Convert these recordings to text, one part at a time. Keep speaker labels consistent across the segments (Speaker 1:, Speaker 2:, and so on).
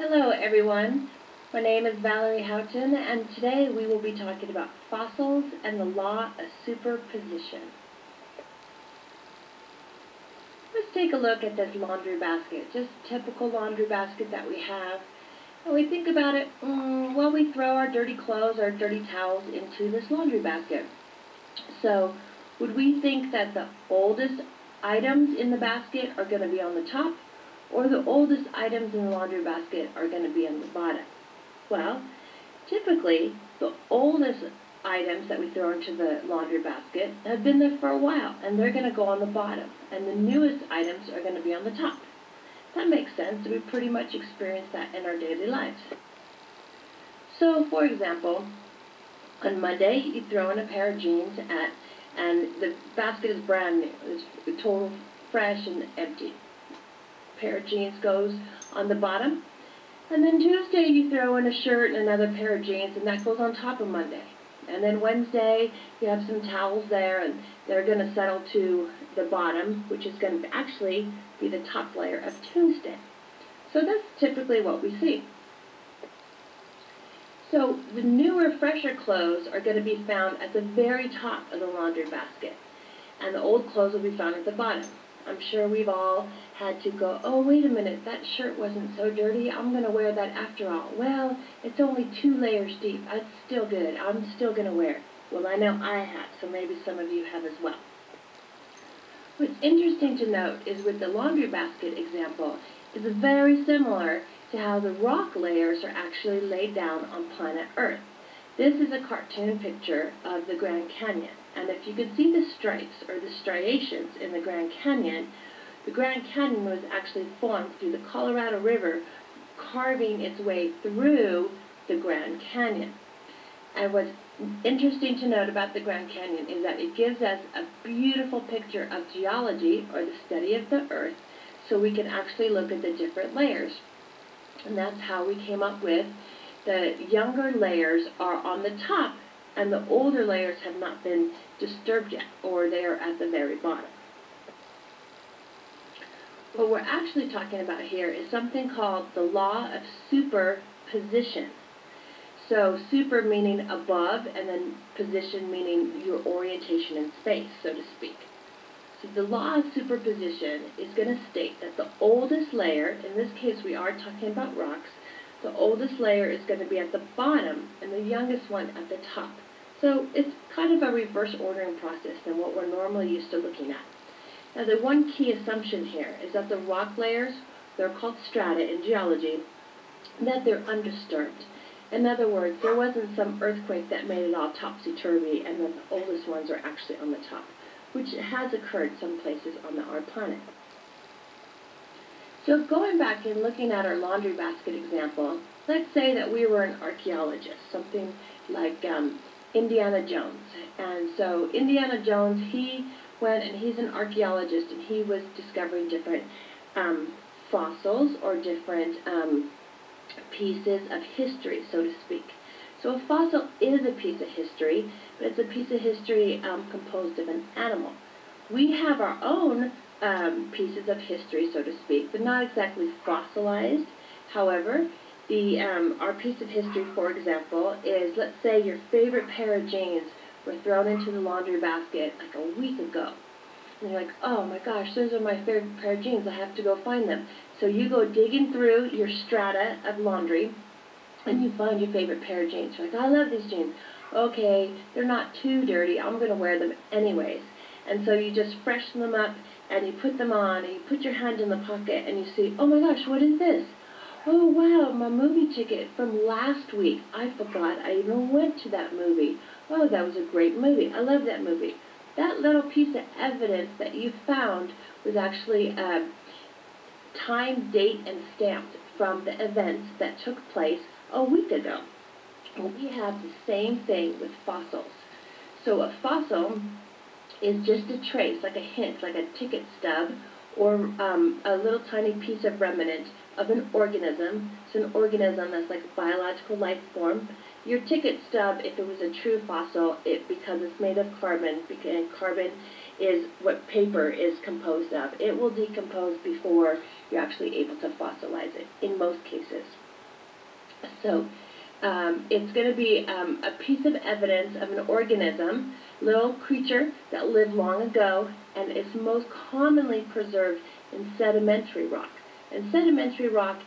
Speaker 1: Hello everyone, my name is Valerie Houghton and today we will be talking about fossils and the law of superposition. Let's take a look at this laundry basket, just typical laundry basket that we have. And we think about it, we throw our dirty clothes, our dirty towels into this laundry basket. So would we think that the oldest items in the basket are going to be on the top, or the oldest items in the laundry basket are going to be on the bottom? Well, typically, the oldest items that we throw into the laundry basket have been there for a while, and they're going to go on the bottom, and the newest items are going to be on the top. That makes sense. We pretty much experience that in our daily lives. So, for example, on Monday, you throw in a pair of jeans, and the basket is brand new. It's total fresh and empty. Pair of jeans goes on the bottom, and then Tuesday you throw in a shirt and another pair of jeans, and that goes on top of Monday. And then Wednesday you have some towels there, and they're going to settle to the bottom, which is going to actually be the top layer of Tuesday. So that's typically what we see. So the newer, fresher clothes are going to be found at the very top of the laundry basket, and the old clothes will be found at the bottom. I'm sure we've all had to go, oh, wait a minute, that shirt wasn't so dirty. I'm going to wear that after all. Well, it's only 2 layers deep. It's still good. I'm still going to wear it. Well, I know I have, so maybe some of you have as well. What's interesting to note is with the laundry basket example is very similar to how the rock layers are actually laid down on planet Earth. This is a cartoon picture of the Grand Canyon. And if you could see the stripes or the striations in the Grand Canyon was actually formed through the Colorado River, carving its way through the Grand Canyon. And what's interesting to note about the Grand Canyon is that it gives us a beautiful picture of geology, or the study of the Earth, so we can actually look at the different layers. And that's how we came up with the younger layers are on the top, and the older layers have not been disturbed yet, or they are at the very bottom. What we're actually talking about here is something called the law of superposition. So super meaning above, and then position meaning your orientation in space, so to speak. So the law of superposition is going to state that the oldest layer, in this case we are talking about rocks, the oldest layer is going to be at the bottom and the youngest one at the top. So it's kind of a reverse ordering process than what we're normally used to looking at. Now the one key assumption here is that the rock layers, they're called strata in geology, that they're undisturbed. In other words, there wasn't some earthquake that made it all topsy-turvy and then the oldest ones are actually on the top, which has occurred some places on our planet. So going back and looking at our laundry basket example, let's say that we were an archaeologist, something like Indiana Jones. And so Indiana Jones, he went and he's an archaeologist, and he was discovering different fossils or different pieces of history, so to speak. So a fossil is a piece of history, but it's a piece of history composed of an animal. We have our own pieces of history, so to speak, but not exactly fossilized. However, our piece of history, for example, is, let's say your favorite pair of jeans were thrown into the laundry basket like a week ago. And you're like, oh my gosh, those are my favorite pair of jeans. I have to go find them. So you go digging through your strata of laundry, and you find your favorite pair of jeans. You're like, I love these jeans. Okay, they're not too dirty. I'm going to wear them anyways. And so you just freshen them up, and you put them on, and you put your hand in the pocket, and you see, oh my gosh, what is this? Oh wow, my movie ticket from last week. I forgot I even went to that movie. Oh, that was a great movie. I love that movie. That little piece of evidence that you found was actually time, date, and stamped from the events that took place a week ago. Well, we have the same thing with fossils. So a fossil is just a trace, like a hint, like a ticket stub, or a little tiny piece of remnant of an organism. So an organism that's like a biological life form. Your ticket stub, if it was a true fossil, because it's made of carbon, and carbon is what paper is composed of. It will decompose before you're actually able to fossilize it, in most cases. So it's going to be a piece of evidence of an organism, little creature that lived long ago, and is most commonly preserved in sedimentary rock. And sedimentary rock,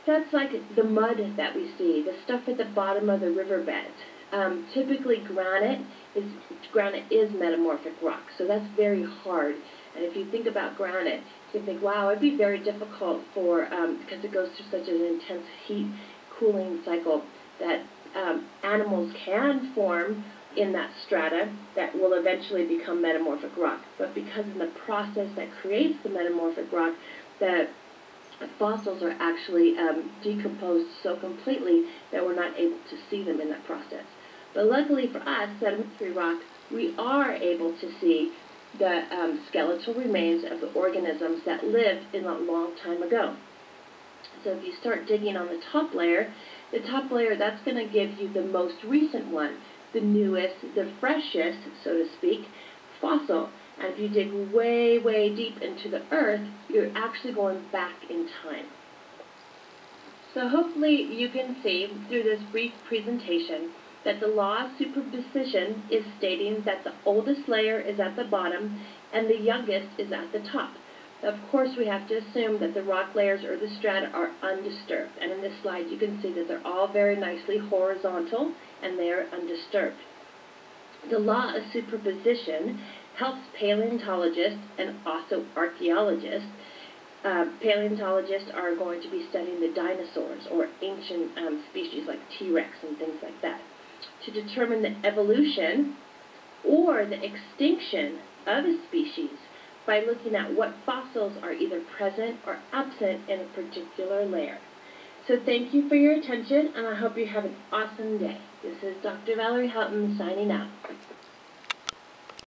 Speaker 1: that's like the mud that we see, the stuff at the bottom of the riverbed. Typically granite is metamorphic rock, so that's very hard. And if you think about granite, you can think, wow, it'd be very difficult for, because it goes through such an intense heat cooling cycle, that animals can form in that strata that will eventually become metamorphic rock. But because in the process that creates the metamorphic rock, the fossils are actually decomposed so completely that we're not able to see them in that process. But luckily for us, sedimentary rock, we are able to see the skeletal remains of the organisms that lived in a long time ago. So if you start digging on the top layer, that's going to give you the most recent one, the newest, the freshest, so to speak, fossil. And if you dig way, way deep into the earth, you're actually going back in time. So hopefully you can see through this brief presentation that the law of superposition is stating that the oldest layer is at the bottom and the youngest is at the top. Of course, we have to assume that the rock layers or the strata are undisturbed. And in this slide, you can see that they're all very nicely horizontal and they are undisturbed. The law of superposition helps paleontologists and also archaeologists. Paleontologists are going to be studying the dinosaurs or ancient species like T-Rex and things like that to determine the evolution or the extinction of a species by looking at what fossils are either present or absent in a particular layer. So thank you for your attention, and I hope you have an awesome day. This is Dr. Valerie Houghton signing out.